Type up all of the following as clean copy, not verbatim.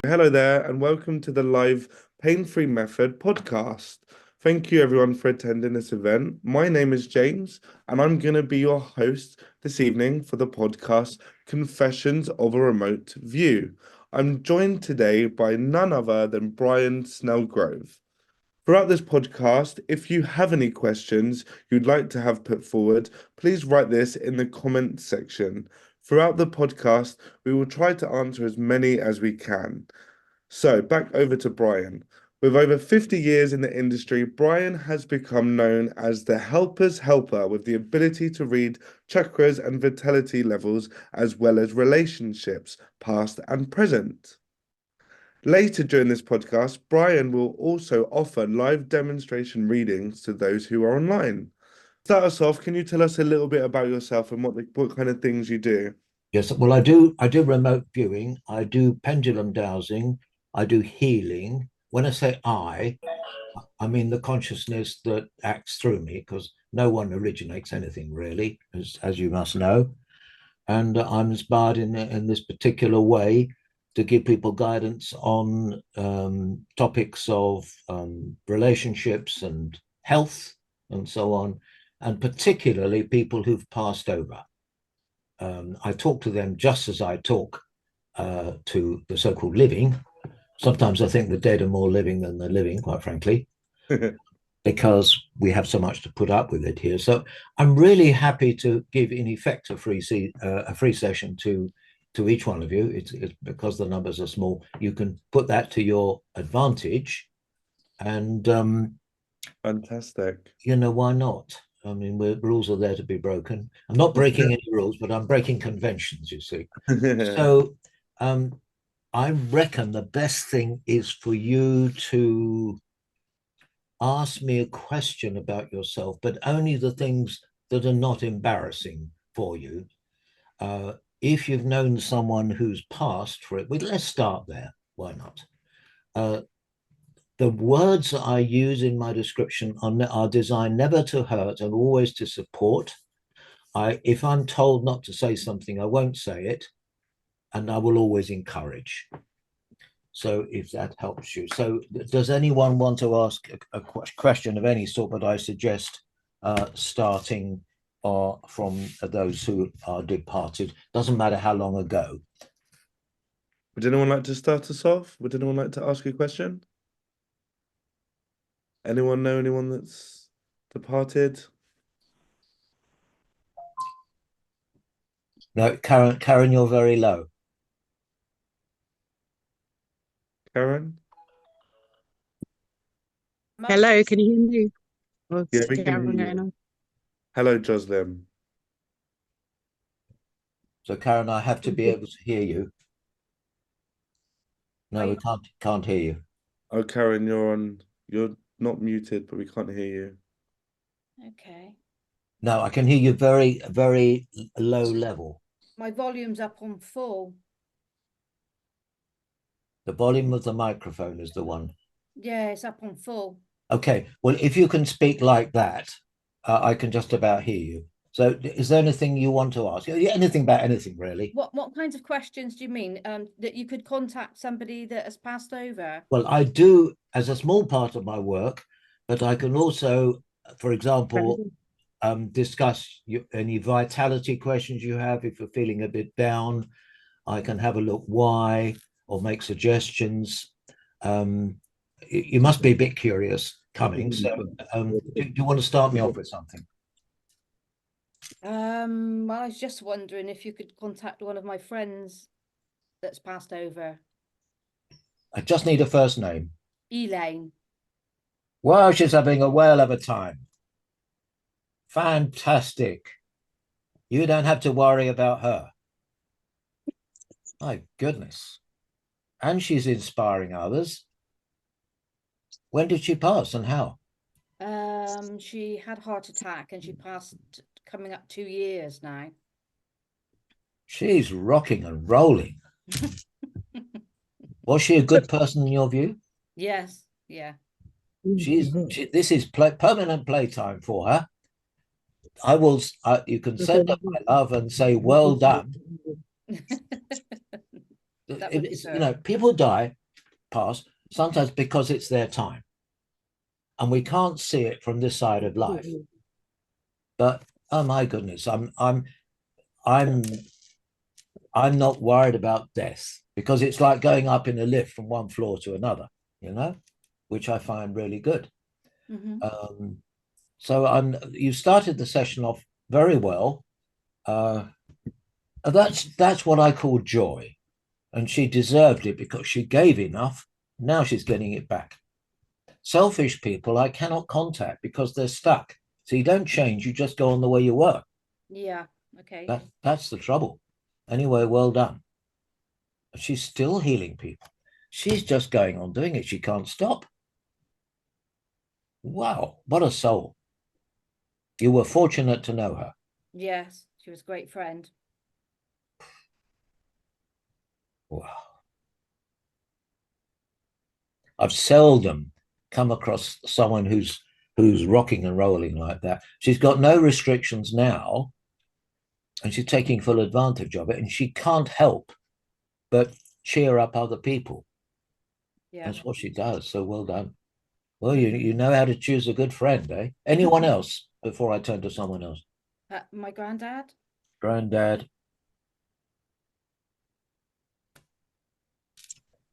Hello there, and welcome to the live Pain-Free Method podcast. Thank you, everyone, for attending this event. My name is James, and I'm going to be your host this evening for the podcast Confessions of a Remote View. I'm joined today by none other than Brian Snellgrove. Throughout this podcast, if you have any questions you'd like to have put forward, please write this in the comment section. Throughout the podcast, we will try to answer as many as we can. So, back over to Brian. With over 50 years in the industry, Brian has become known as the helper's helper with the ability to read chakras and vitality levels as well as relationships, past and present. Later during this podcast, Brian will also offer live demonstration readings to those who are online. Start us off, can you tell us a little bit about yourself and what kind of things you do? Yes, well, I do remote viewing, I do pendulum dowsing, I do healing. When I say I mean the consciousness that acts through me, because no one originates anything really, as you must know. And I'm inspired in this particular way to give people guidance on topics of relationships and health and so on, and particularly people who've passed over. I talk to them just as I talk to the so-called living. Sometimes I think the dead are more living than the living, quite frankly, because we have so much to put up with it here. So I'm really happy to give, in effect, a free session to each one of you. It's because the numbers are small. You can put that to your advantage, and Fantastic. why not? I mean, rules are there to be broken. I'm not breaking any rules, but I'm breaking conventions, you see. So I reckon the best thing is for you to ask me a question about yourself, but only the things that are not embarrassing for you. If you've known someone who's passed for it, well, let's start there. Why not? The words I use in my description are designed never to hurt and always to support. If I'm told not to say something, I won't say it, and I will always encourage. So if that helps you. So does anyone want to ask a question of any sort, but I suggest starting from those who are departed. Doesn't matter how long ago. Would anyone like to start us off? Would anyone like to ask a question? Anyone know anyone that's departed? No, Karen, you're very low. Karen? Hello, can you hear me? Yeah, we can hear you. Hello, Joslyn. So Karen, I have to be able to hear you. No, we can't hear you. Oh, Karen, you're not muted, but we can't hear you. Okay. No, I can hear you very, very low level. My volume's up on full. The volume of the microphone is the one. Yeah, it's up on full. Okay, well, if you can speak like that, I can just about hear you. So is there anything you want to ask? Anything about anything, really? What kinds of questions do you mean? That you could contact somebody that has passed over? Well, I do as a small part of my work, but I can also, for example, discuss any vitality questions you have. If you're feeling a bit down, I can have a look why or make suggestions. You must be a bit curious coming. So do you want to start me off with something? Well, I was just wondering if you could contact one of my friends that's passed over. I just need a first name. Elaine. Well, she's having a whale of a time. Fantastic. You don't have to worry about her. My goodness. And she's inspiring others. When did she pass and how? She had a heart attack and she passed coming up 2 years now. She's rocking and rolling. Was she a good person in your view? Yes, yeah. This is permanent playtime for her. You can send her my love and say, well done. That would be It's, good. people pass, sometimes because it's their time. And we can't see it from this side of life. But oh my goodness, I'm not worried about death, because it's like going up in a lift from one floor to another, which I find really good. So you started the session off very well. That's what I call joy, and she deserved it because she gave enough. Now she's getting it back. Selfish people I cannot contact because they're stuck. So you don't change, you just go on the way you were. Yeah, okay. That's the trouble. Anyway, well done. She's still healing people. She's just going on doing it. She can't stop. Wow, what a soul. You were fortunate to know her. Yes, she was a great friend. Wow. I've seldom come across someone who's rocking and rolling like that. She's got no restrictions now, and she's taking full advantage of it, and she can't help but cheer up other people. Yeah. That's what she does. So well done. Well, you know how to choose a good friend, eh? Anyone else before I turn to someone else? My granddad. Granddad.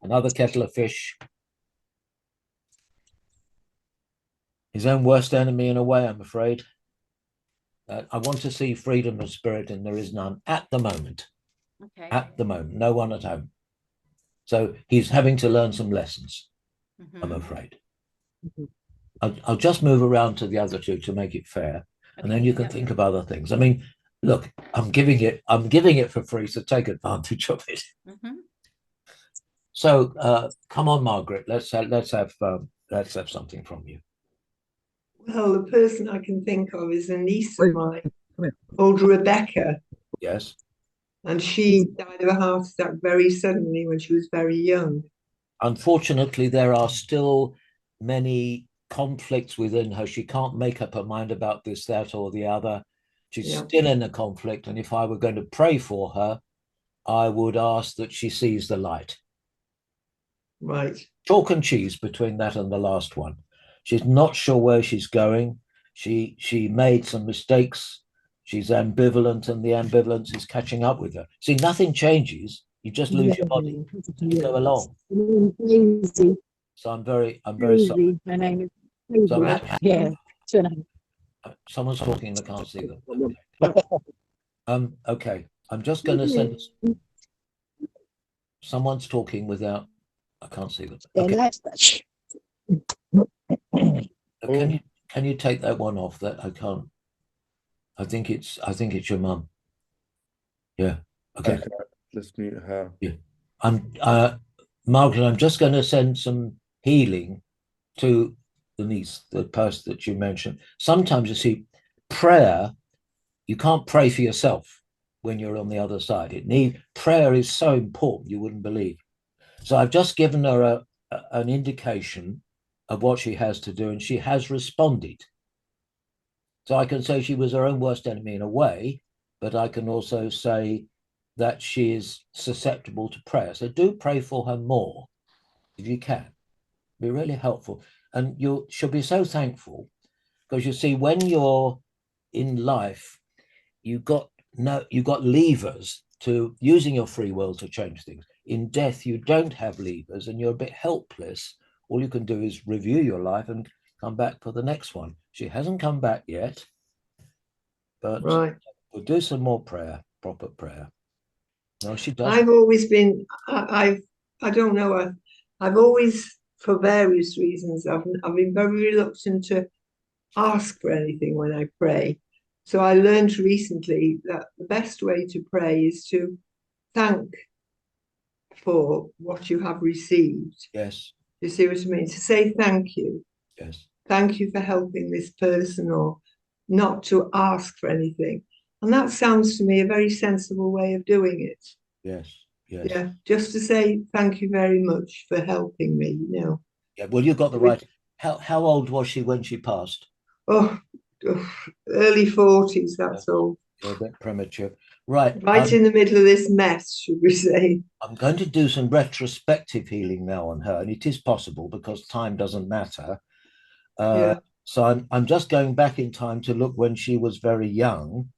Another kettle of fish. His own worst enemy in a way, I'm afraid. I want to see freedom of spirit, and there is none at the moment. Okay. At the moment, no one at home. So he's having to learn some lessons, I'm afraid. I'll just move around to the other two to make it fair, and then you can think of other things. I mean, look, I'm giving it for free, so take advantage of it. So come on, Margaret, let's have something from you. Well, the person I can think of is a niece of mine called Rebecca. Yes. And she died of a heart attack very suddenly when she was very young. Unfortunately, there are still many conflicts within her. She can't make up her mind about this, that, or the other. She's still in a conflict. And if I were going to pray for her, I would ask that she sees the light. Right. Chalk and cheese between that and the last one. She's not sure where she's going. She made some mistakes. She's ambivalent, and the ambivalence is catching up with her. See, nothing changes. You just lose your body and you go along. So I'm very sorry. My name is So yeah. Someone's talking and I can't see them. Okay. I'm just going to send someone's talking without, I can't see them. Okay. Can you take that one off? That I can't. I think it's your mum. Yeah. Okay. Let's mute her. Yeah. Margaret, I'm just going to send some healing to the niece, the person that you mentioned. Sometimes you see prayer, you can't pray for yourself when you're on the other side. Prayer is so important, you wouldn't believe. So I've just given her an indication of what she has to do, and she has responded. So I can say she was her own worst enemy in a way, but I can also say that she is susceptible to prayer. So do pray for her more if you can. Be really helpful. And she'll be so thankful, because you see, when you're in life, you've got levers to using your free will to change things. In death, you don't have levers and you're a bit helpless. All you can do is review your life and come back for the next one. She hasn't come back yet, but we'll do some more prayer, proper prayer. No, she does. I've always been, I don't know, I've always, for various reasons, I've been very reluctant to ask for anything when I pray. So I learned recently that the best way to pray is to thank for what you have received. Yes. You see what I mean? To say thank you. Yes. Thank you for helping this person, or not to ask for anything. And that sounds to me a very sensible way of doing it. Yes. Yes. Yeah, just to say thank you very much for helping me, Yeah, well, you got the right. How old was she when she passed? Oh, early 40s, that's all. You're a bit premature. Right. Right in the middle of this mess, should we say? I'm going to do some retrospective healing now on her, and it is possible because time doesn't matter. Yeah. So I'm just going back in time to look when she was very young,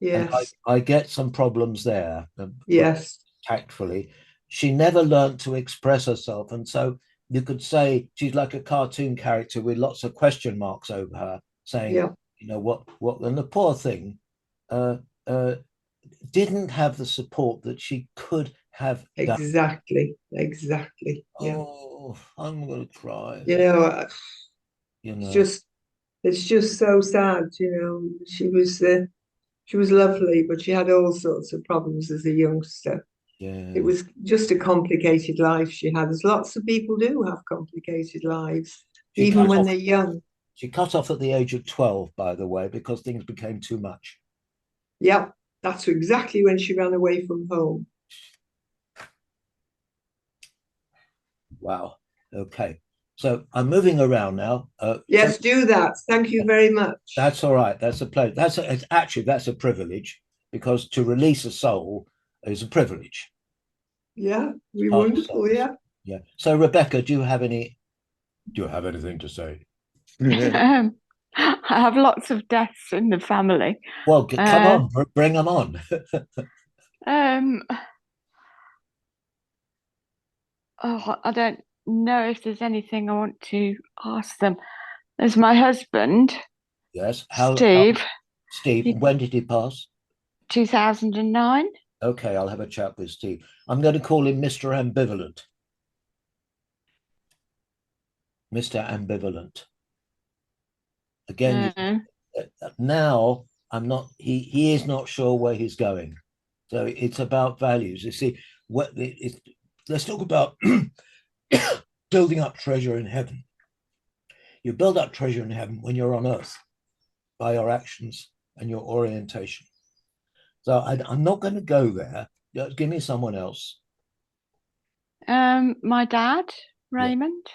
and Yes. I get some problems there. Yes. Tactfully, she never learned to express herself, and so you could say she's like a cartoon character with lots of question marks over her, saying, Yeah. you know, what, and the poor thing uh, uh, didn't have the support that she could have done. Exactly. Yeah. Oh, I'm gonna cry. You know, You it's know, just so sad. You know, she was lovely, but she had all sorts of problems as a youngster. yeah. It was just a complicated life she had, as lots of people do have complicated lives, She even cut when off. they're young. She cut off at the age of 12, by the way, because things became too much. Yeah, that's exactly when she ran away from home. Wow. Okay. So I'm moving around now. Yes, do that. Thank you very much. That's all right. That's a pleasure. That's a privilege, because to release a soul is a privilege. Yeah, we Part of wonderful. souls. Yeah. Yeah. So Rebecca, do you have anything to say? I have lots of deaths in the family. Well, come on, bring them on. I don't know if there's anything I want to ask them. There's my husband, Yes. Steve, Steve, when did he pass? 2009. Okay, I'll have a chat with Steve. I'm going to call him Mr. Ambivalent. Mr. Ambivalent. Again, now I'm not, he is not sure where he's going. So it's about values. You see, let's talk about building up treasure in heaven. You build up treasure in heaven when you're on earth by your actions and your orientation. So I'm not going to go there. Give me someone else. My dad, Raymond. Yeah.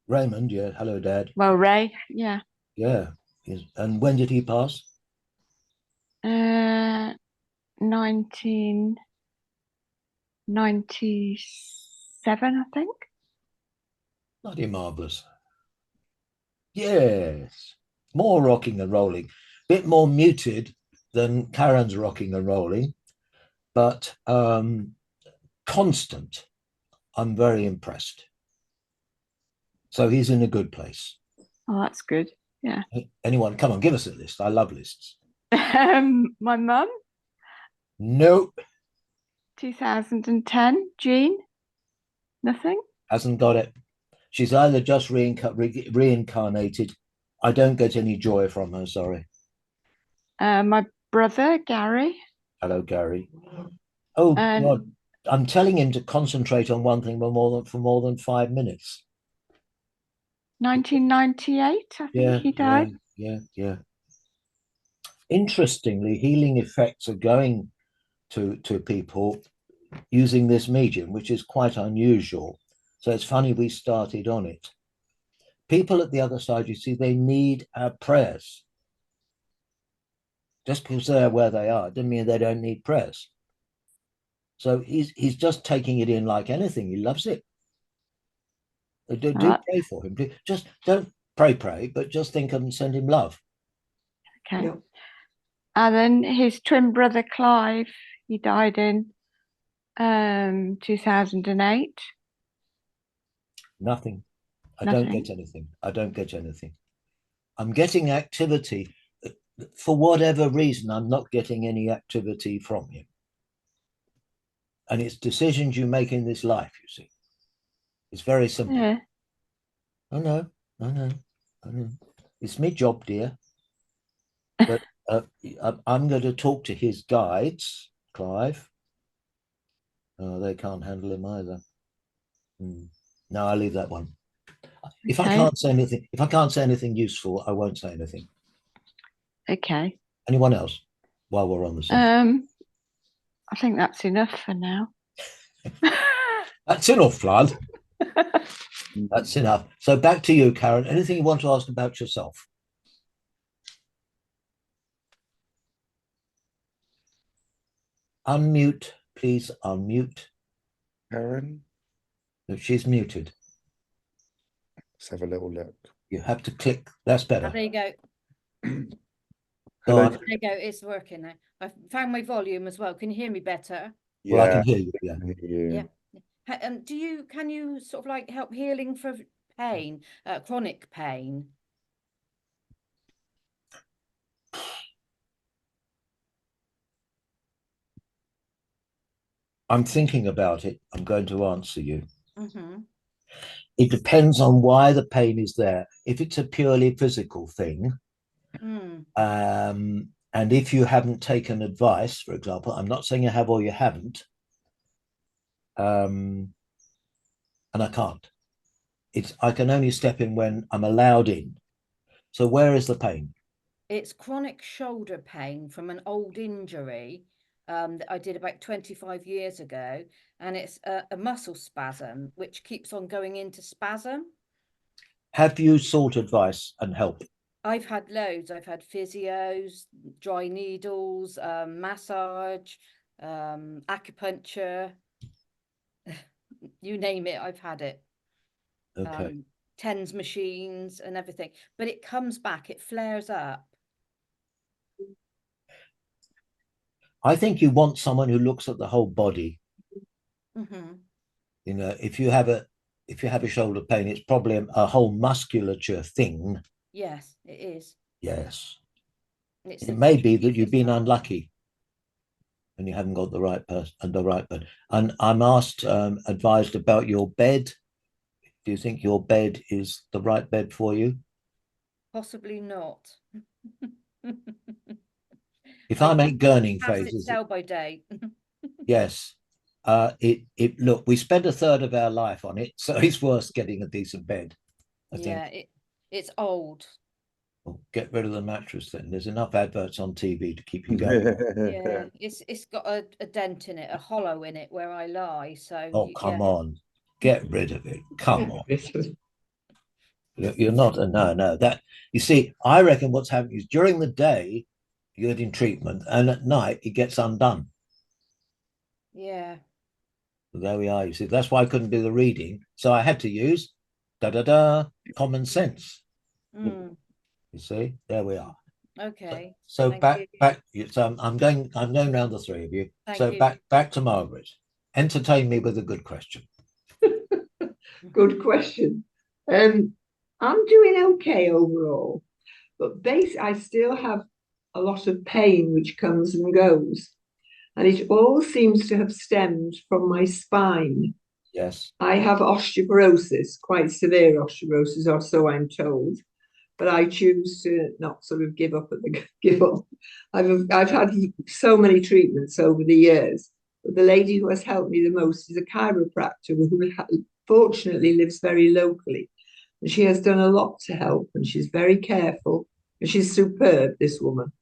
Raymond, yeah. Hello, Dad. Well, Ray, yeah. Yeah. And when did he pass? 1997, I think. Bloody marvelous. Yes. More rocking and rolling. Bit more muted than Karen's rocking and rolling, but constant. I'm very impressed. So he's in a good place. Oh, that's good. Yeah. Anyone, come on, give us a list. I love lists. My mum, Nope. 2010, Jean. Nothing. Hasn't got it. She's either just reincarnated. I don't get any joy from her, sorry. My brother, Gary. Hello, Gary. Oh, God. I'm telling him to concentrate on one thing for more than 5 minutes. 1998, I think he died. Yeah. Interestingly, healing effects are going to people using this medium, which is quite unusual. So it's funny we started on it. People at the other side, you see, they need our prayers. Just because they're where they are doesn't mean they don't need prayers. So he's just taking it in like anything. He loves it. Do pray for him. Just don't pray, but just think and send him love. Okay. Yeah. And then his twin brother, Clive, he died in 2008. Nothing. I Nothing. don't get anything. I'm getting activity. For whatever reason, I'm not getting any activity from him. And it's decisions you make in this life, you see. It's very simple. Yeah. I know. It's my job, dear. But I'm going to talk to his guides, Clive. Oh, they can't handle him either. No, I'll leave that one. If I can't say anything useful, I won't say anything. Okay. Anyone else? While we're on the subject. I think that's enough for now. That's enough, lad. That's enough. So back to you, Karen. Anything you want to ask about yourself? Unmute, please unmute. Karen, No, she's muted. let's have a little look. You have to click. That's Ah, better. there you go. Go Hello. on. There you go. It's working now. I've found my volume as well. Can you hear me better? Well, I Yeah, can hear you. Yeah. I can hear you. Yeah. And can you sort of like help healing for pain, chronic pain? I'm thinking about it. I'm going to answer you. Mm-hmm. It depends on why the pain is there. If it's a purely physical thing, Mm. and if you haven't taken advice, for example, I'm not saying you have or you haven't, and I can't. I can only step in when I'm allowed in. So where is the pain? It's chronic shoulder pain from an old injury that I did about 25 years ago, and it's a muscle spasm which keeps on going into spasm. Have you sought advice and help? I've had loads. I've had physios, dry needles, massage, acupuncture. You name it, I've had it. Okay. TENS machines and everything. But it comes back, it flares up. I think you want someone who looks at the whole body. Mm-hmm. You know, if you have a shoulder pain, it's probably a whole musculature thing. Yes, it is. Yes. It's It may be that joint you've been as well. unlucky and you haven't got the right person and the right bed. And I'm advised about your bed. Do you think your bed is the right bed for you? Possibly not. If I make gurning Pass faces, it sell by day. yes. Look, we spend a third of our life on it, so it's worth getting a decent bed, I Yeah, think. it's old. Well, get rid of the mattress then. There's enough adverts on TV to keep you going. Yeah, it's got a dent in it, a hollow in it where I lie. So Oh, come yeah. on. Get rid of it. Come on. You're not no. That you see, I reckon what's happening is during the day you're in treatment, and at night it gets undone. Yeah. So there we are. You see, that's why I couldn't do the reading. So I had to use common sense. Mm, You see, there we are. okay. So Thank back. you. So I'm going round the three of you. Thank So you. back to Margaret. Entertain me with a good question. Good question. I'm doing okay overall, but I still have a lot of pain which comes and goes, and it all seems to have stemmed from my spine. Yes. I have osteoporosis, quite severe osteoporosis, or so I'm told, but I choose to not sort of give up. I've had so many treatments over the years, but the lady who has helped me the most is a chiropractor who fortunately lives very locally. And she has done a lot to help, and she's very careful, and she's superb, this woman.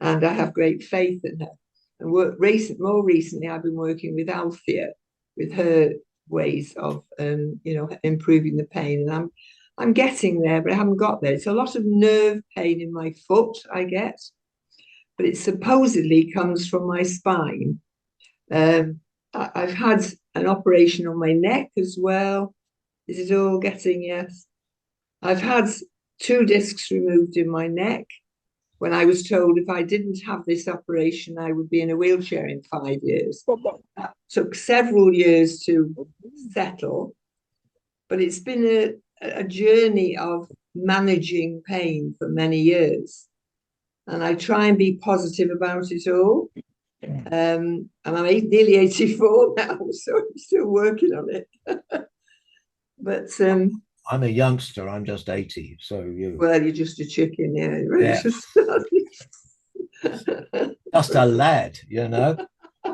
And I have great faith in her. And more recently, I've been working with Althea, with her ways of, improving the pain. And I'm getting there, but I haven't got there. It's a lot of nerve pain in my foot I get, but it supposedly comes from my spine. I've had an operation on my neck as well. Is it all getting? Yes. I've had 2 discs removed in my neck when I was told if I didn't have this operation, I would be in a wheelchair in 5 years. That took several years to settle, but it's been a journey of managing pain for many years. And I try and be positive about it all. And I'm nearly 84 now, so I'm still working on it. But I'm a youngster. I'm just 80. So well, you're just a chicken, yeah. Yeah. Just a lad, you know.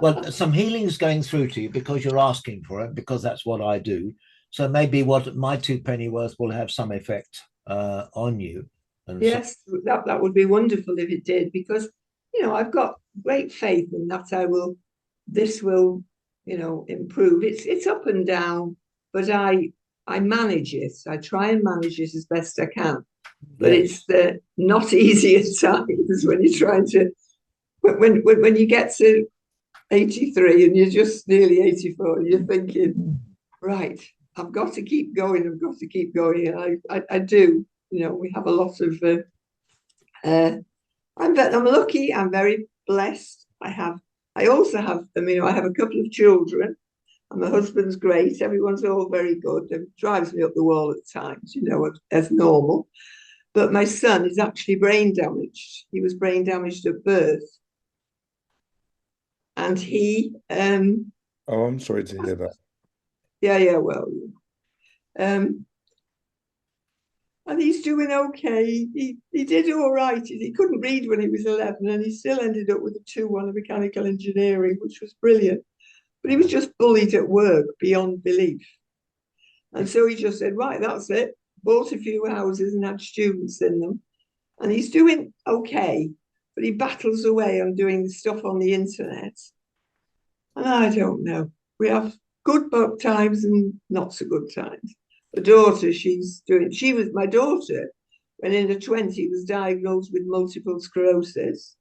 Well, some healing is going through to you because you're asking for it, because that's what I do. So maybe what my 2 pennyworth will have some effect on you. And yes, that would be wonderful if it did, because I've got great faith in that this will improve. It's up and down, but I manage it. I try and manage it as best I can. But yes. it's not easy at times when you're trying to when you get to 83 and you're just nearly 84. You're thinking, right, I've got to keep going. I've got to keep going. And I do. You know, we have a lot of. I'm lucky. I'm very blessed. I also have. I mean, I have a couple of children, and my husband's great. Everyone's all very good. It drives me up the wall at times, you know, as normal. But my son is actually brain damaged. He was brain damaged at birth, and he. Oh, I'm sorry to hear that. Yeah. Well, and he's doing okay. He did all right. He couldn't read when he was 11, and he still ended up with a 2-1 in mechanical engineering, which was brilliant. But he was just bullied at work beyond belief. And so he just said, right, that's it. Bought a few houses and had students in them. And he's doing okay, but he battles away on doing stuff on the internet. And I don't know. We have good times and not so good times. The daughter, my daughter, when in her 20s, was diagnosed with multiple sclerosis.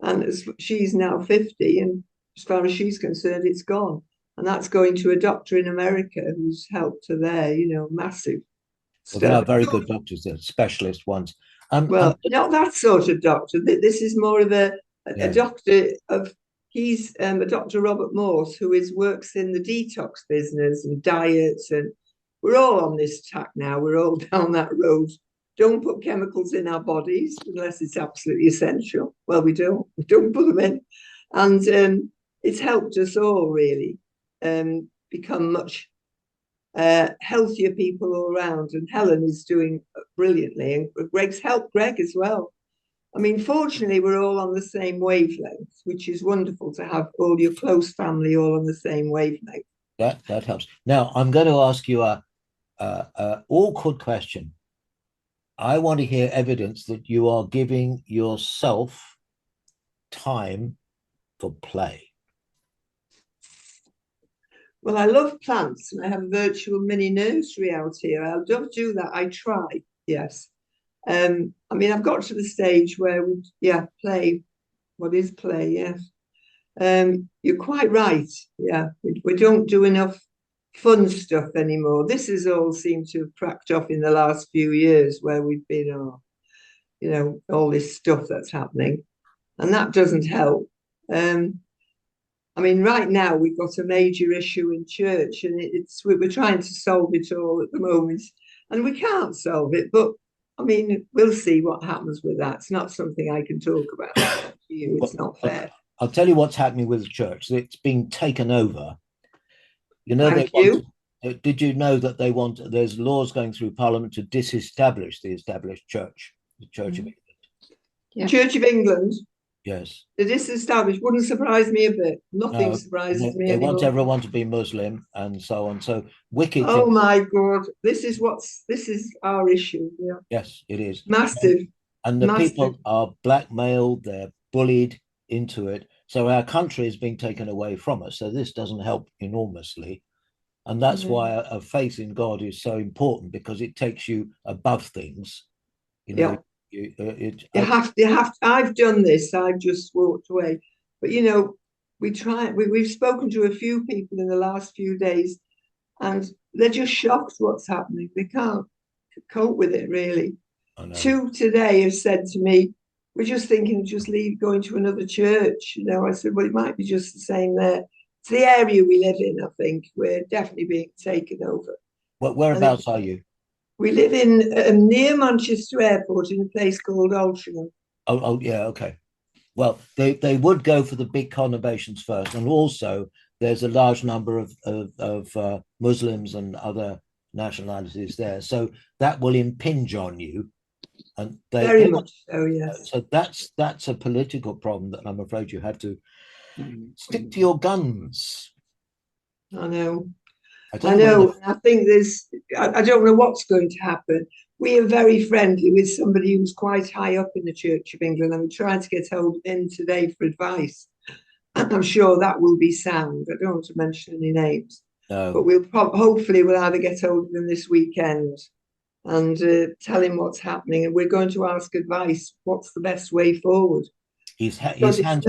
And she's now 50, and as far as she's concerned, it's gone. And that's going to a doctor in America who's helped her there, you know, massive Well, there are very good doctors there, specialist ones. Well, not that sort of doctor. This is more of a doctor of, he's a Dr. Robert Morse, who works in the detox business and diets, and we're all on this tack now. We're all down that road. Don't put chemicals in our bodies unless it's absolutely essential. Well, we don't put them in. And it's helped us all really become much healthier people all around. And Helen is doing brilliantly. And Greg's helped Greg as well. I mean, fortunately, we're all on the same wavelength, which is wonderful to have all your close family all on the same wavelength. That helps. Now, I'm going to ask you a awkward question. I want to hear evidence that you are giving yourself time for play. Well, I love plants, and I have a virtual mini nursery out here. I don't do that. I try, yes. I mean, I've got to the stage where play. What is play? Yes. You're quite right. Yeah, we don't do enough fun stuff anymore. This has all seemed to have cracked off in the last few years, where we've been, you know, all this stuff that's happening, and that doesn't help. I mean, right now we've got a major issue in church, and we're trying to solve it all at the moment, and we can't solve it. But I mean, we'll see what happens with that. It's not something I can talk about to you. It's not fair. I'll tell you what's happening with the church. It's being taken over. You know, did you know that there's laws going through Parliament to disestablish the established church, the Church of England? Yeah. Church of England. Yes. The disestablished wouldn't surprise me a bit. Nothing surprises me. They want everyone to be Muslim and so on. So wicked. Oh my God! This is our issue. Yeah. Yes, it is massive. And the people are blackmailed. They're bullied into it. So our country is being taken away from us. So this doesn't help enormously. And that's why a faith in God is so important, because it takes you above things. You know, you have to. I've done this. I've just walked away. But you know, we've spoken to a few people in the last few days, and they're just shocked what's happening. They can't cope with it really. 2 today have said to me, we're just thinking of just going to another church. You know, I said, well, it might be just the same there. It's the area we live in, I think. We're definitely being taken over. Whereabouts are you? We live in near Manchester Airport in a place called Altrincham. Oh, yeah, okay. Well, they would go for the big conurbations first. And also, there's a large number of Muslims and other nationalities there. So that will impinge on you. And very much so, yes. So that's a political problem that I'm afraid you have to stick to your guns. I know. I think I don't know what's going to happen. We are very friendly with somebody who's quite high up in the Church of England. I'm trying to get hold of him today for advice. I'm sure that will be sound. I don't want to mention any names. No. But hopefully we'll either get hold of him this weekend and tell him what's happening, and we're going to ask advice. What's the best way forward? His hands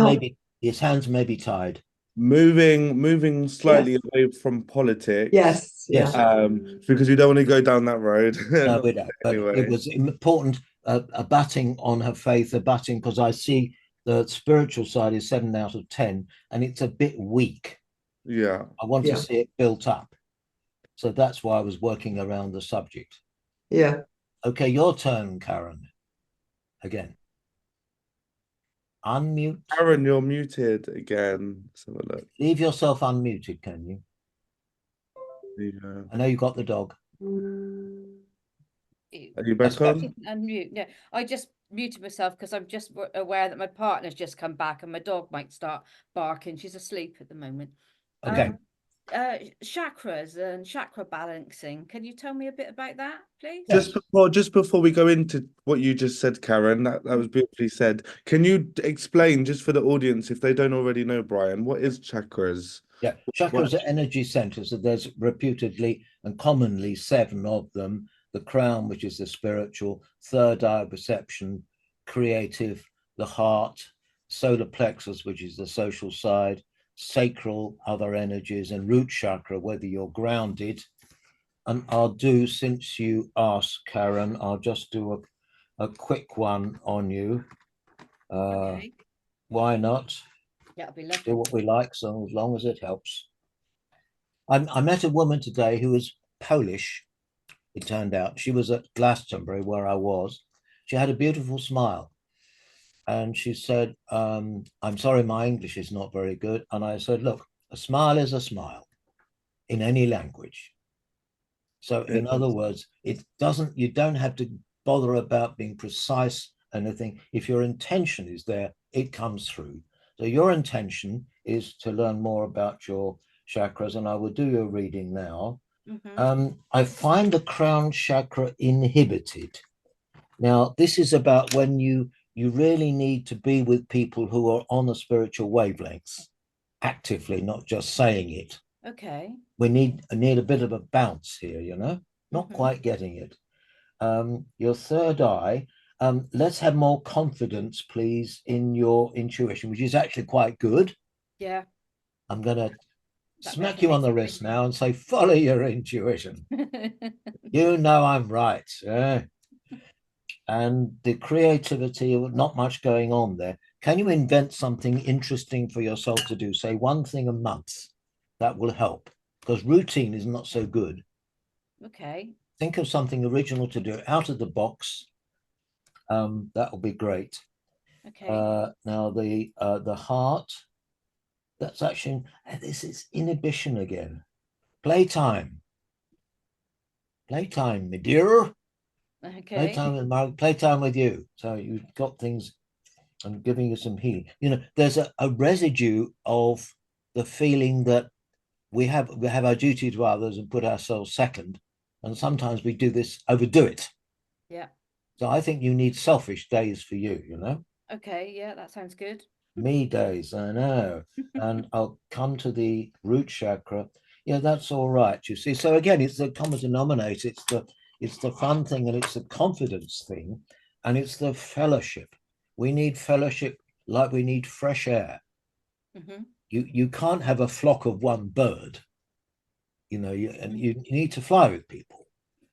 may be tied. moving slightly away from politics. Yes, Yes. yeah. Because we don't want to go down that road. No, we don't. But Anyway. it was important, abutting on her faith, abutting, because I see the spiritual side is 7 out of 10, and it's a bit weak. Yeah. I want to Yeah. see it built up. So that's why I was working around the subject. Yeah. Okay, your turn, Karen. Again. Unmute. Aaron, you're muted again. Let's have a look. Leave yourself unmuted, can you? Yeah. I know you got the dog. Are you back on? Unmute. No, I just muted myself because I'm just aware that my partner's just come back and my dog might start barking. She's asleep at the moment. Okay. Chakras and chakra balancing. Can you tell me a bit about that, please? Yes. Just before we go into what you just said, Karen, that was beautifully said. Can you explain, just for the audience, if they don't already know, Brian, what is chakras? Yeah, chakras are energy centers. So there's reputedly and commonly 7 of them. The crown, which is the spiritual, third eye, perception, creative, the heart, solar plexus, which is the social side, sacral, other energies, and root chakra, whether you're grounded. And I'll do, since you asked, Karen, I'll just do a quick one on you. Okay. Why not? That'll be lovely. Do what we like, so as long as it helps. I met a woman today who was Polish, it turned out. She was at Glastonbury, where I was. She had a beautiful smile. And she said, I'm sorry, my English is not very good. And I said, look, a smile is a smile in any language. So in other words, you don't have to bother about being precise and anything. If your intention is there, it comes through. So your intention is to learn more about your chakras, and I will do your reading now. I find the crown chakra inhibited. Now, this is about when you really need to be with people who are on the spiritual wavelengths, actively, not just saying it. Okay. We need a bit of a bounce here, not quite getting it. Your third eye, let's have more confidence, please, in your intuition, which is actually quite good. Yeah. I'm going to smack you on the wrist now and say, follow your intuition. You know I'm right. And the creativity, not much going on there. Can you invent something interesting for yourself to do? Say 1 thing a month. That will help, because routine is not so good. Okay. Think of something original to do out of the box. That will be great. Okay. Now the heart, that's actually, this is inhibition again. Playtime, my dear. Okay. Playtime with you. So you've got things. I'm giving you some healing. There's a residue of the feeling that we have our duty to others and put ourselves second, and sometimes we overdo it. Yeah. So I think you need selfish days for you. Okay. Yeah, that sounds good. Me days, I know. And I'll come to the root chakra. Yeah, that's all right. You see. So again, it's the common denominator. It's the fun thing, and it's the confidence thing, and it's the fellowship. We need fellowship like we need fresh air. You can't have a flock of one bird, and you need to fly with people.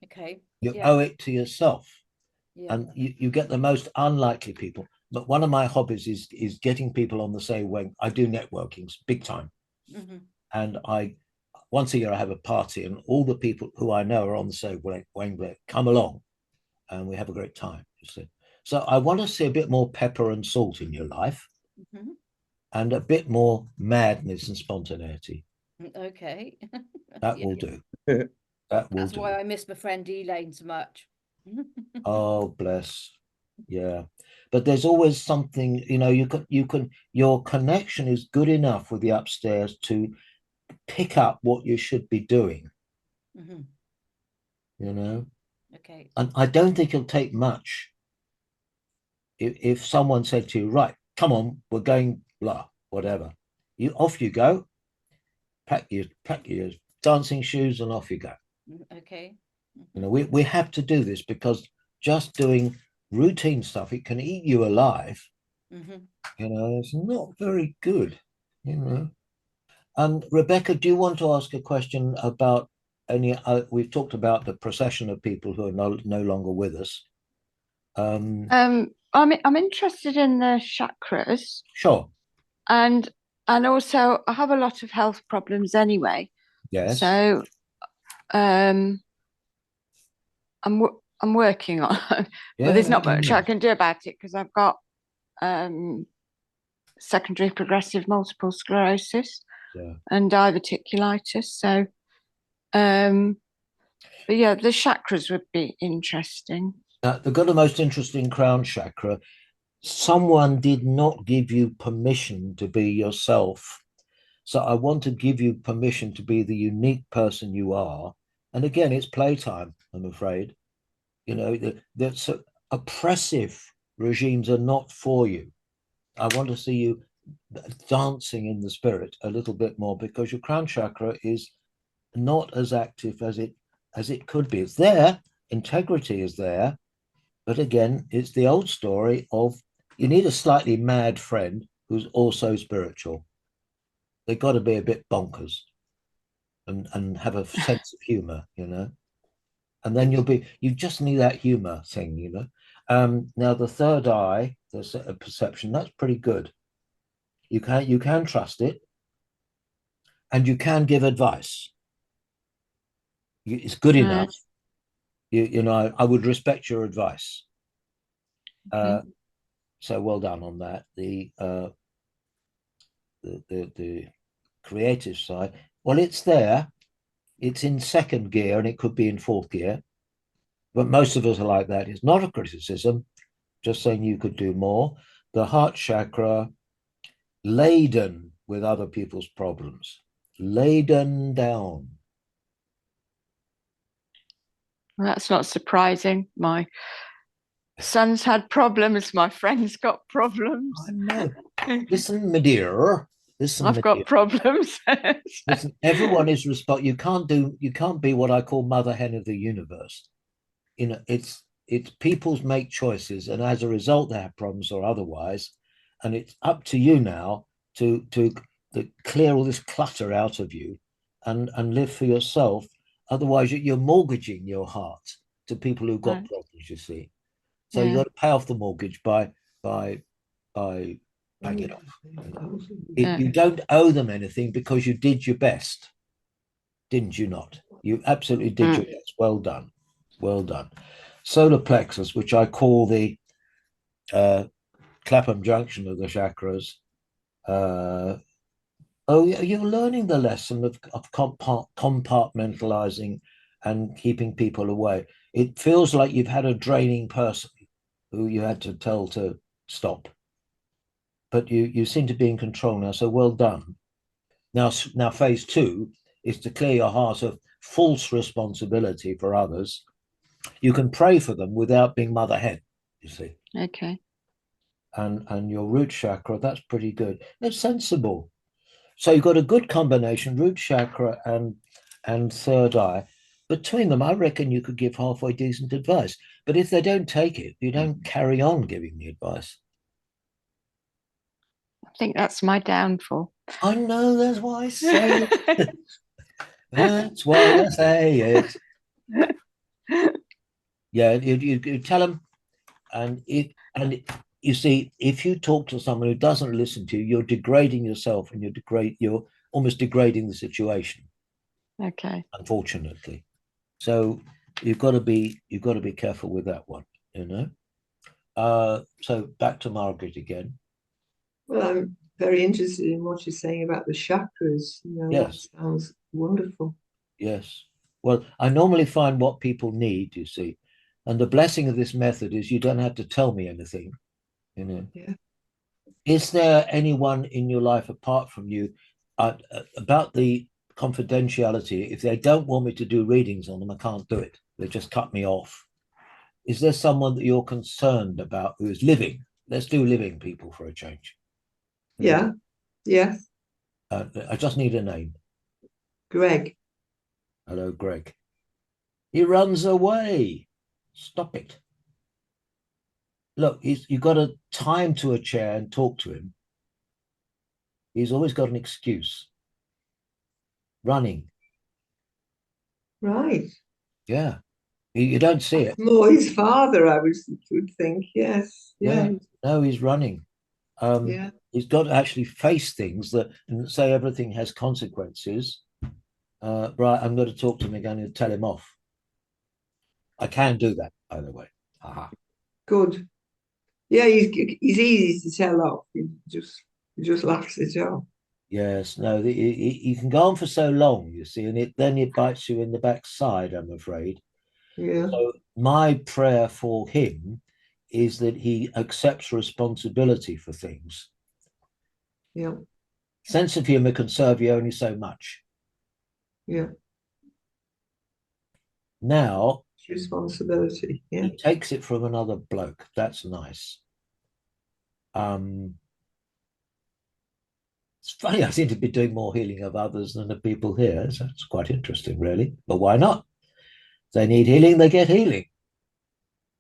Okay. You owe it to yourself. Yeah. And you get the most unlikely people. But one of my hobbies is getting people on the same wave. I do networking big time. And once a year I have a party, and all the people who I know are on the same wavelength come along, and we have a great time. You see. So I want to see a bit more pepper and salt in your life. And a bit more madness and spontaneity. Okay. That will do. That's why I miss my friend Elaine so much. Oh, bless. Yeah. But there's always something, your connection is good enough with the upstairs to pick up what you should be doing. Okay. And I don't think it'll take much. If someone said to you, right, come on, we're going blah, whatever. Off you go, pack your dancing shoes and off you go. Okay. We have to do this, because just doing routine stuff, it can eat you alive. It's not very good. Rebecca, do you want to ask a question about any? We've talked about the procession of people who are no longer with us. I'm interested in the chakras, Sure. and also I have a lot of health problems anyway. Yes. So I'm working on it, but there's not much I can do about it because I've got secondary progressive multiple sclerosis and diverticulitis. So, but yeah, the chakras would be interesting. They've got the most interesting crown chakra. Someone did not give you permission to be yourself. So I want to give you permission to be the unique person you are. And again, it's playtime, I'm afraid. You know, that's oppressive regimes are not for you. I want to see you dancing in the spirit a little bit more, because your crown chakra is not as active as it could be. It's there, integrity is there, but again, it's the old story of you need a slightly mad friend who's also spiritual. They've got to be a bit bonkers and have a sense of humor, you know. And then you just need that humor thing, you know. Now the third eye, there's a perception, that's pretty good. You can trust it, and you can give advice. It's good enough. You know, I would respect your advice. So well done on that. The creative side, well, it's there. It's in second gear, and it could be in fourth gear. But most of us are like that. It's not a criticism, just saying you could do more. The heart chakra, laden with other people's problems, laden down. Well, that's not surprising. My son's had problems. My friend's got problems. I know. Listen, my dear. Listen, I've got problems. Listen, everyone is responsible. You can't be what I call mother hen of the universe. You know, it's people make choices, and as a result, they have problems or otherwise. And it's up to you now to clear all this clutter out of you and live for yourself. Otherwise, you're mortgaging your heart to people who've got problems, you see. So you've got to pay off the mortgage by paying it off. You don't owe them anything because you did your best, didn't you not? You absolutely did your best. Well done. Well done. Solar plexus, which I call the Clapham junction of the chakras. You're learning the lesson of compartmentalizing and keeping people away. It feels like you've had a draining person who you had to tell to stop. But you seem to be in control now, so well done. Now phase 2 is to clear your heart of false responsibility for others. You can pray for them without being mother hen, you see. Okay. And your root chakra, that's pretty good. It's sensible. So you've got a good combination, root chakra and third eye. Between them, I reckon you could give halfway decent advice. But if they don't take it, you don't carry on giving the advice. I think that's my downfall. I know, that's why I say it. That's why I say it. Yeah, you tell them, and you see, if you talk to someone who doesn't listen to you, you're degrading yourself, and you're almost degrading the situation. Okay. Unfortunately, so you've got to be careful with that one, you know. So back to Margaret again. Well, I'm very interested in what you're saying about the chakras. You know, yes, that sounds wonderful. Yes. Well, I normally find what people need, you see, and the blessing of this method is you don't have to tell me anything, you know. Yeah. Is there anyone in your life apart from you about the confidentiality? If they don't want me to do readings on them, I can't do it. They just cut me off. Is there someone that you're concerned about who is living? Let's do living people for a change. Yeah. Yes. I just need a name. Greg. Hello, Greg. He runs away. Stop it. Look, you've got to tie him to a chair and talk to him. He's always got an excuse. running. Right. Yeah. You don't see it. More his father, I would think. Yes. Yeah. Yeah. No, he's running. Yeah. He's got to actually face things that and say everything has consequences. Right, I'm going to talk to him again and tell him off. I can do that, by the way. Aha. Good. Yeah, he's easy to tell off. He just laughs it off. Yes, no, you can go on for so long, you see, and then it bites you in the backside, I'm afraid. Yeah. So my prayer for him is that he accepts responsibility for things. Yeah. Sense of humor can serve you only so much. Yeah. Now, It's responsibility. Yeah. he takes it from another bloke. That's nice. It's funny, I seem to be doing more healing of others than the people here. So it's quite interesting, really. But why not? If they need healing, they get healing.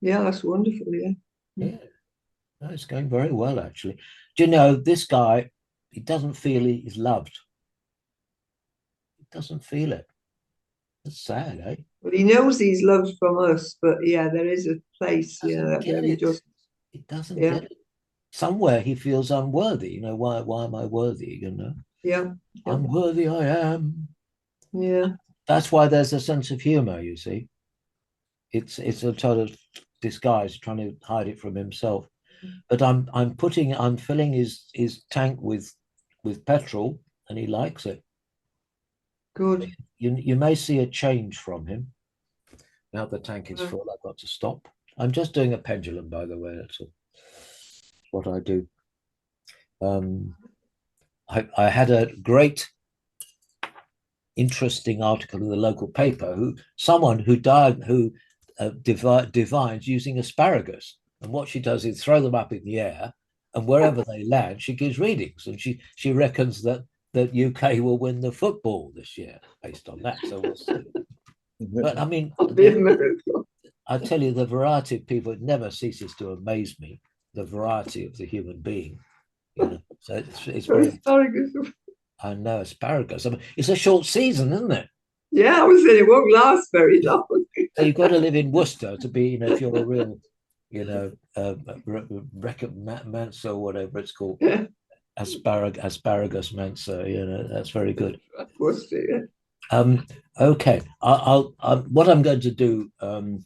Yeah, that's wonderful. Yeah. Yeah, no, it's going very well, actually. Do you know, this guy, he doesn't feel he's loved. He doesn't feel it. It's sad, eh? Well, he knows he's loved from us, but yeah, there is a place, Doesn't where get he it. just, He doesn't yeah, get it. Somewhere he feels unworthy. You know, why am I worthy? You know, yeah, yeah, unworthy I am. yeah, That's why there's a sense of humor, you see. It's a sort of disguise, trying to hide it from himself. But I'm filling his tank with petrol, and he likes it. good. You may see a change from him. Now the tank is Yeah. full, I've got to stop. I'm just doing a pendulum, by the way. That's what I do. I had a great, interesting article in the local paper. Someone who died, who divines using asparagus, and what she does is throw them up in the air, and wherever they land, she gives readings, and she reckons that UK will win the football this year based on that. So we'll see. But I mean, That'd be a miracle. I tell you, the variety of people, it never ceases to amaze me. The variety of the human being, you know. So it's very. Asparagus. I know asparagus. I mean, it's a short season, isn't it? Yeah, I was saying it won't last very long. So you've got to live in Worcester to be, you know, if you're a real, you know, Mansa or whatever it's called, Yeah, asparagus Mansa. You know, that's very good. Worcester, yeah. Okay. What I'm going to do. I'm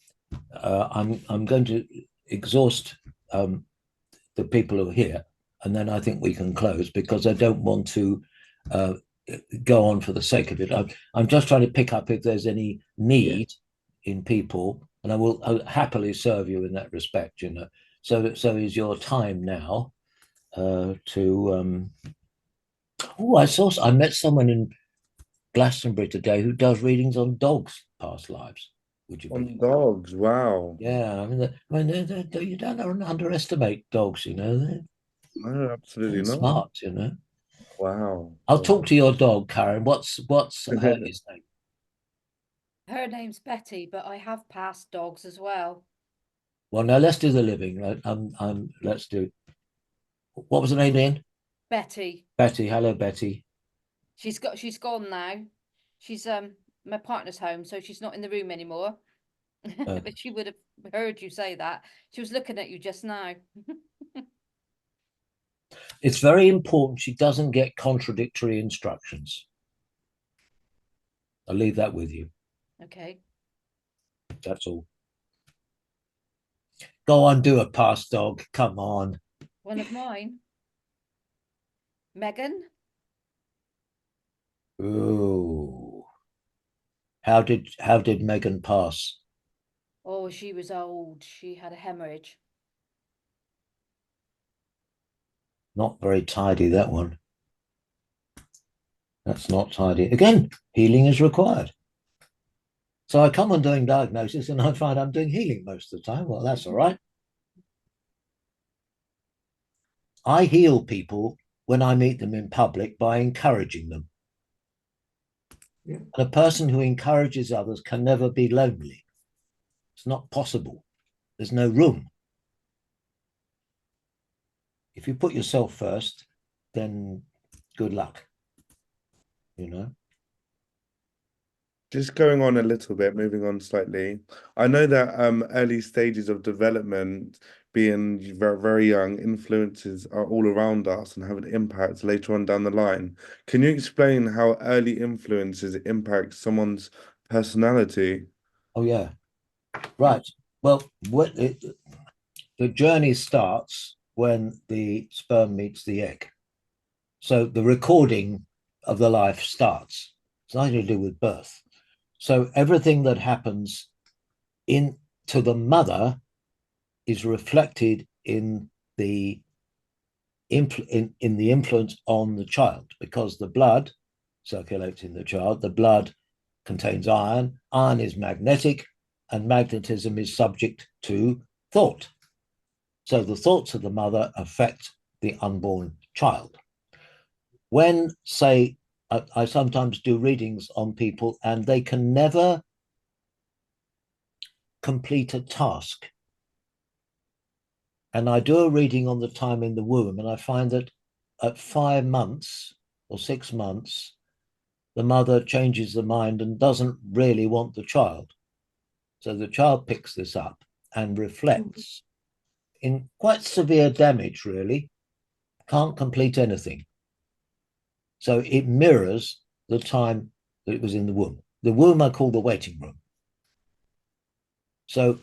going to exhaust the people who are here, and then I think we can close because I don't want to go on for the sake of it. I'm just trying to pick up if there's any need in people, and I'll happily serve you in that respect. You know, so is your time now to. Oh, I met someone in Glastonbury today who does readings on dogs' past lives. Would you On believe? dogs, wow. Yeah, I mean, you don't underestimate dogs. You know, No, absolutely they're not. smart. You know. Wow. I'll talk to your dog, Karen. What's his name? Her name's Betty, but I have passed dogs as well. Well, no, let's do the living. Right? Let's do. What was the name again? Betty. Betty. Hello, Betty. She's gone now. She's my partner's home, so she's not in the room anymore. But she would have heard you say that. She was looking at you just now. It's very important she doesn't get contradictory instructions. I'll leave that with you. Okay. That's all. Go on, do a pass, dog. Come on. One of mine. Megan. Ooh. How did Megan pass? Oh, she was old. She had a hemorrhage. Not very tidy, that one. That's not tidy. Again, healing is required. So I come on doing diagnosis and I find I'm doing healing most of the time. Well, that's all right. I heal people when I meet them in public by encouraging them. Yeah. And a person who encourages others can never be lonely. It's not possible. There's no room. If you put yourself first, then good luck, you know. just going on a little bit, moving on slightly. I know that early stages of development, being very, very young, influences are all around us and have an impact later on down the line. Can you explain how early influences impact someone's personality? Oh, yeah. Right. Well, the journey starts when the sperm meets the egg. So the recording of the life starts. It's nothing to do with birth. So everything that happens to the mother is reflected in the influence on the child, because the blood circulates in the child. The blood contains iron. Iron is magnetic, and magnetism is subject to thought. So the thoughts of the mother affect the unborn child. When, say, I sometimes do readings on people and they can never complete a task. And I do a reading on the time in the womb, and I find that at 5 months or 6 months, the mother changes the mind and doesn't really want the child. So the child picks this up and reflects in quite severe damage, really, can't complete anything. So it mirrors the time that it was in the womb. The womb I call the waiting room. So,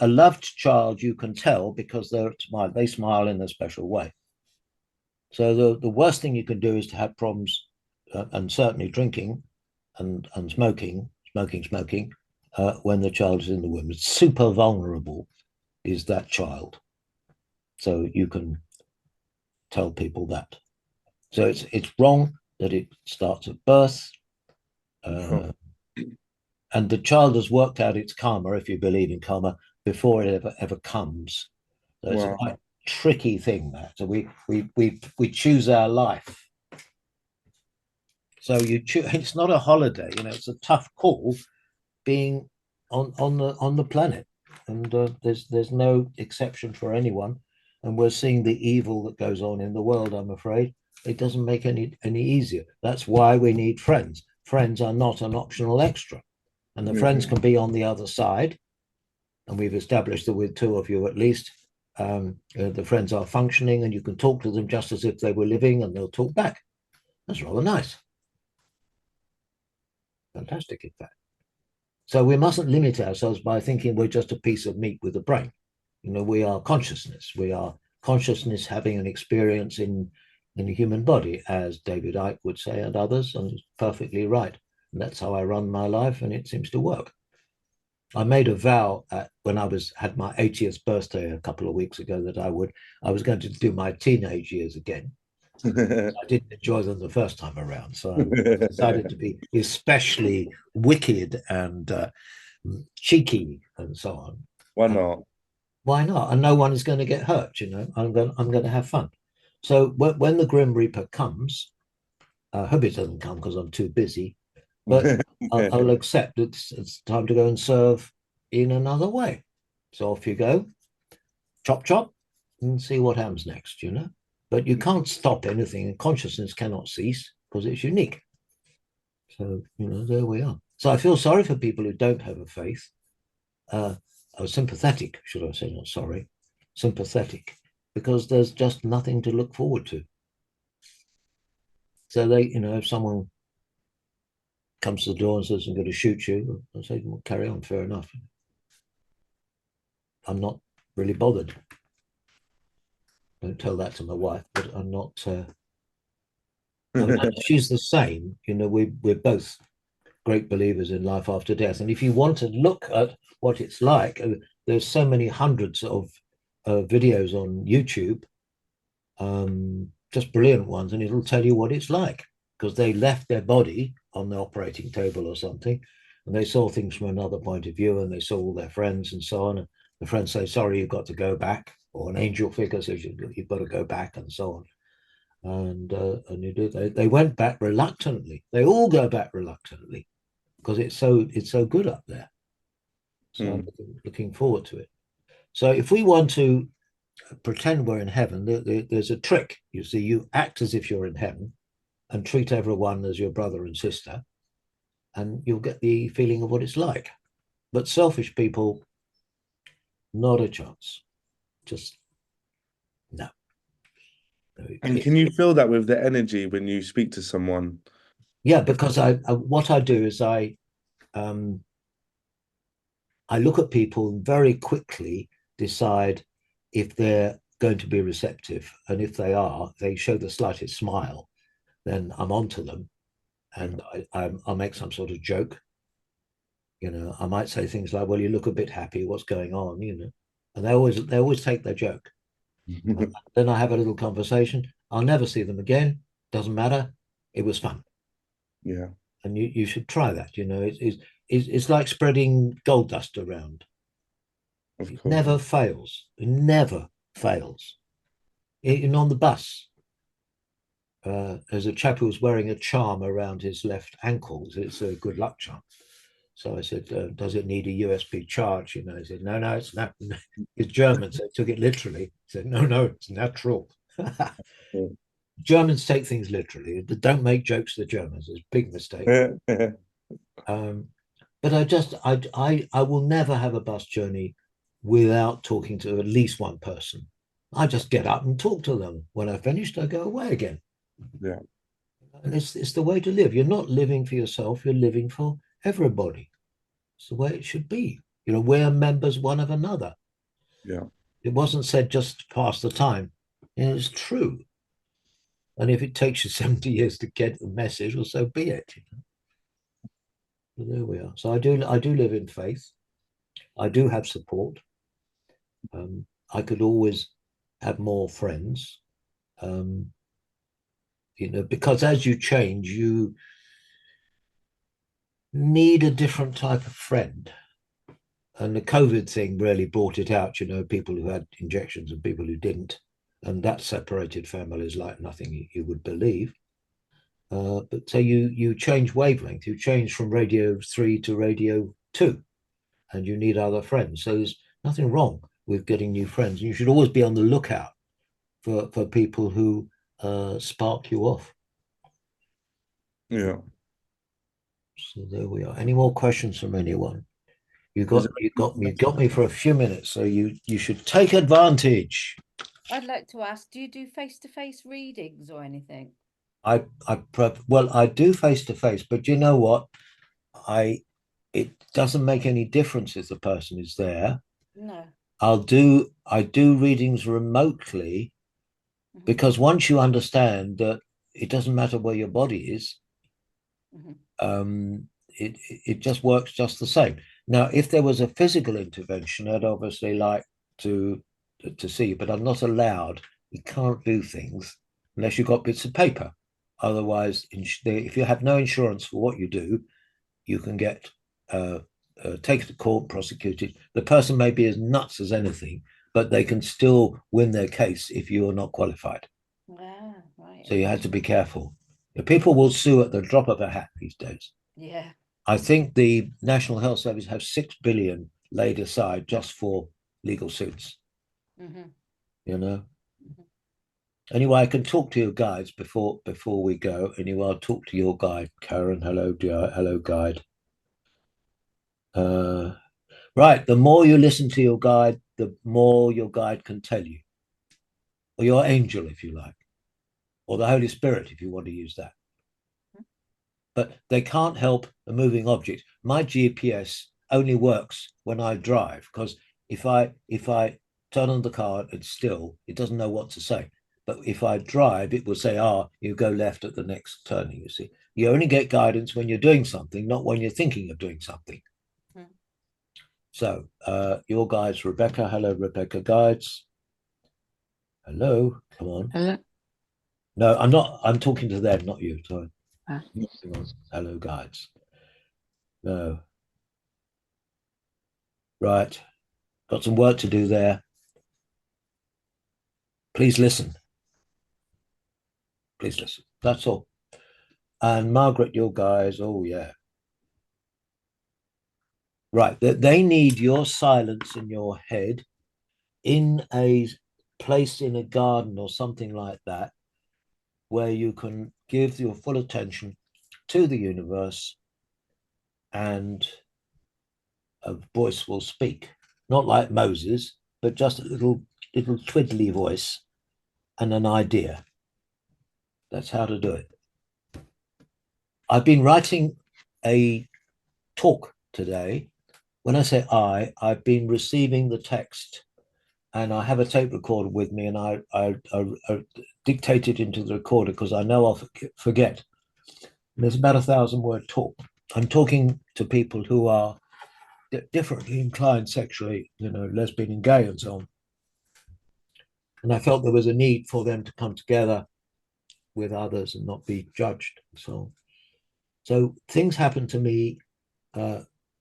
a loved child, you can tell because they smile in a special way. So the worst thing you can do is to have problems, and certainly drinking and smoking, when the child is in the womb. It's super vulnerable, is that child. So you can tell people that. So it's wrong that it starts at birth. And the child has worked out its karma, if you believe in karma, before it ever comes. So it's a quite tricky thing, that. So we choose our life. So it's not a holiday, it's a tough call being on the planet. And there's no exception for anyone. And we're seeing the evil that goes on in the world, I'm afraid. It doesn't make any easier. That's why we need friends. Friends are not an optional extra. And the friends can be on the other side. And we've established that with 2 of you at least, the friends are functioning, and you can talk to them just as if they were living, and they'll talk back. That's rather nice. Fantastic, in fact. So we mustn't limit ourselves by thinking we're just a piece of meat with a brain. We are consciousness. We are consciousness having an experience in the human body, as David Icke would say, and others, and perfectly right. And that's how I run my life, and it seems to work. I made a vow when I had my 80th birthday a couple of weeks ago that I was going to do my teenage years again. I didn't enjoy them the first time around, so I decided to be especially wicked and cheeky and so on. Why not? Why not? And no one is going to get hurt. I'm going to have fun. So when the Grim Reaper comes, I hope it doesn't come because I'm too busy. But I'll accept it's time to go and serve in another way. So off you go, chop, chop, and see what happens next, But you can't stop anything, and consciousness cannot cease because it's unique. So, there we are. So I feel sorry for people who don't have a faith. Or sympathetic, should I say, not sorry, sympathetic, because there's just nothing to look forward to. So if someone comes to the door and says, I'm going to shoot you, I say, well, carry on, fair enough. I'm not really bothered. Don't tell that to my wife, but I'm not. She's the same. We're both great believers in life after death. And if you want to look at what it's like, there's so many hundreds of videos on YouTube, just brilliant ones, and it'll tell you what it's like, because they left their body on the operating table or something, and they saw things from another point of view, and they saw all their friends and so on. And the friends say, sorry, you've got to go back, or an angel figure says you've got to go back, and so on. And you do. They went back reluctantly. They all go back reluctantly because it's so good up there. So I'm looking forward to it. So if we want to pretend we're in heaven, there's a trick. You see, you act as if you're in heaven and treat everyone as your brother and sister. and you'll get the feeling of what it's like. But selfish people, not a chance. Just no. And can you feel that with the energy when you speak to someone? Yeah, because what I do is I look at people and very quickly decide if they're going to be receptive. And if they are, they show the slightest smile, then I'm onto them, and I'll make some sort of joke. You know, I might say things like, "Well, you look a bit happy. What's going on?" You know, and they always take their joke. Then I have a little conversation. I'll never see them again. Doesn't matter. It was fun. Yeah, And you should try that. You know, it's like spreading gold dust around. of It course. never fails. It never fails. Even on the bus, there's a chap who was wearing a charm around his left ankle. It's a good luck charm. So I said, "Does it need a USB charge?" You know, he said, "No, no, it's not." It's German, so I took it literally. He said, "No, no, it's natural." Germans take things literally. Don't make jokes to the Germans. It's a big mistake. But I will never have a bus journey without talking to at least one person. I just get up and talk to them. When I finished, I go away again. Yeah. And it's the way to live. You're not living for yourself. You're living for everybody. It's the way it should be. You know, we're members one of another. Yeah. It wasn't said just to pass the time. It's true. And if it takes you 70 years to get the message, well, so be it. You know? So there we are. So I do live in faith. I do have support. I could always have more friends. You know, because as you change, you need a different type of friend. And the COVID thing really brought it out, you know, people who had injections and people who didn't. And that separated families like nothing you would believe. But so you change wavelength, you change from radio 3 to radio 2, and you need other friends. So there's nothing wrong with getting new friends. You should always be on the lookout for people who spark you off. Yeah. So there we are. Any more questions from anyone? You got me for a few minutes, so you should take advantage. I'd like to ask, do you do face-to-face readings or anything? I do face to face, but you know what? It doesn't make any difference if the person is there. No. I do readings remotely because once you understand that it doesn't matter where your body is, it just works just the same. Now, if there was a physical intervention, I'd obviously like to see, but I'm not allowed. You can't do things unless you've got bits of paper. Otherwise, if you have no insurance for what you do, you can get taken to court, prosecuted. The person may be as nuts as anything, but they can still win their case if you are not qualified. Ah, right. So you have to be careful. People will sue at the drop of a hat these days. Yeah. I think the National Health Service has 6 billion laid aside just for legal suits. You know. Anyway, I can talk to your guides before we go. Anyway, I'll talk to your guide, Karen. Hello, guide. Right. The more you listen to your guide, the more your guide can tell you, or your angel, if you like, or the Holy Spirit, if you want to use that. But they can't help a moving object. My GPS only works when I drive, because if I turn on the car and it's still, it doesn't know what to say. But if I drive, it will say, you go left at the next turning, you see. You only get guidance when you're doing something, not when you're thinking of doing something. So your guides, Rebecca. Hello, Rebecca guides. Hello, come on. Hello. No, I'm not. I'm talking to them, not you. Sorry. Ah. Hello, guides. No. Right. Got some work to do there. Please listen. Please listen. That's all. And Margaret, your guys. Oh, yeah. Right. They need your silence in your head in a place in a garden or something like that, where you can give your full attention to the universe and a voice will speak, not like Moses, but just a little twiddly voice and an idea. That's how to do it. I've been writing a talk today. When I say I've been receiving the text, and I have a tape recorder with me, and I dictate it into the recorder because I know I'll forget. And there's about 1,000-word talk. I'm talking to people who are differently inclined sexually, lesbian and gay and so on. And I felt there was a need for them to come together with others and not be judged. So things happen to me.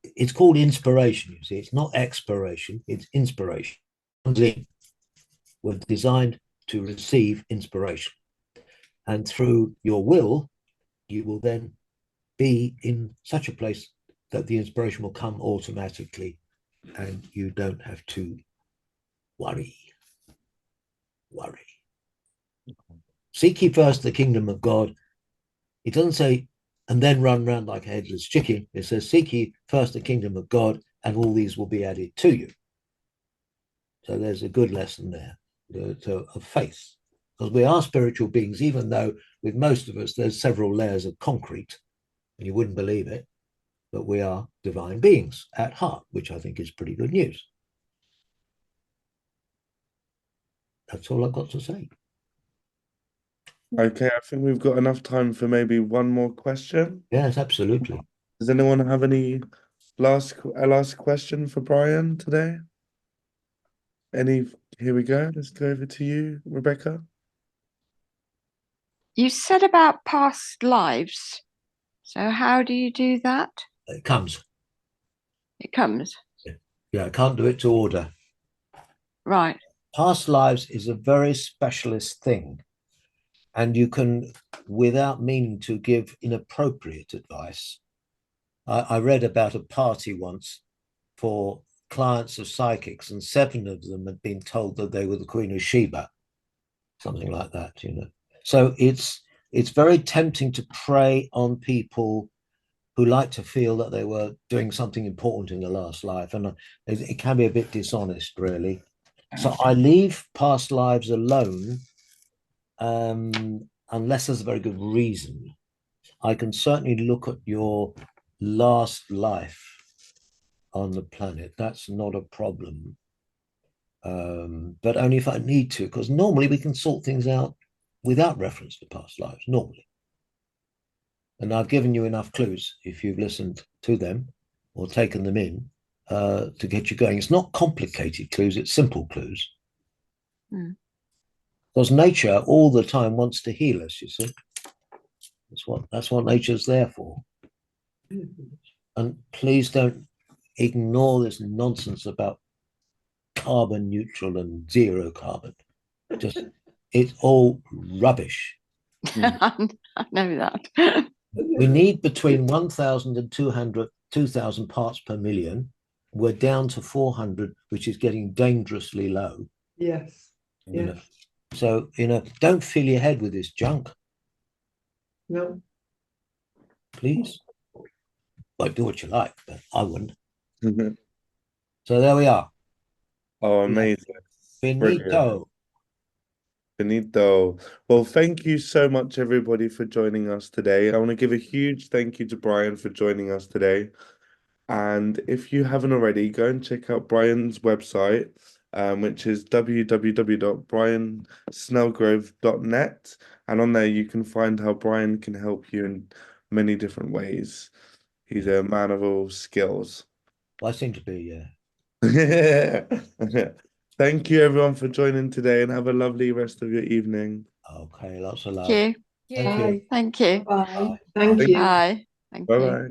It's called inspiration, you see. It's not expiration, it's inspiration. We're designed to receive inspiration. And through your will, you will then be in such a place that the inspiration will come automatically and you don't have to worry. Seek ye first the kingdom of God. It doesn't say, and then run around like a headless chicken. It says, seek ye first the kingdom of God, and all these will be added to you. So there's a good lesson there of faith. Because we are spiritual beings, even though with most of us, there's several layers of concrete, and you wouldn't believe it, but we are divine beings at heart, which I think is pretty good news. That's all I've got to say. Okay, I think we've got enough time for maybe one more question. Yes, absolutely. Does anyone have any last question for Brian today? Here we go. Let's go over to you, Rebecca. You said about past lives. So how do you do that? It comes. It comes. Yeah, I can't do it to order. Right. Past lives is a very specialist thing. And you can, without meaning to, give inappropriate advice. I read about a party once for clients of psychics, and 7 of them had been told that they were the Queen of Sheba, something like that, So it's very tempting to prey on people who like to feel that they were doing something important in the last life, and it can be a bit dishonest, really. So I leave past lives alone. Unless there's a very good reason. I can certainly look at your last life on the planet. That's not a problem. But only if I need to, because normally we can sort things out without reference to past lives, normally. And I've given you enough clues, if you've listened to them or taken them in, to get you going. It's not complicated clues, it's simple clues. Mm. Because nature all the time wants to heal us, you see. That's what nature's there for. And please don't ignore this nonsense about carbon neutral and zero carbon. It's all rubbish. I know that. We need between 1,000 and 2,000 parts per million. We're down to 400, which is getting dangerously low. Yes. So, don't fill your head with this junk. No. Please. Well, do what you like, but I wouldn't. So there we are. Oh, amazing. Finito. Benito. Well, thank you so much, everybody, for joining us today. I want to give a huge thank you to Brian for joining us today. And if you haven't already, go and check out Brian's website, which is www.briansnellgrove.net. And on there, you can find how Brian can help you in many different ways. He's a man of all skills. Well, I seem to be, yeah. Thank you, everyone, for joining today, and have a lovely rest of your evening. Okay, lots of love. Thank you. Thank you. Thank you. Bye. Thank you. Bye. Thank you. Bye-bye.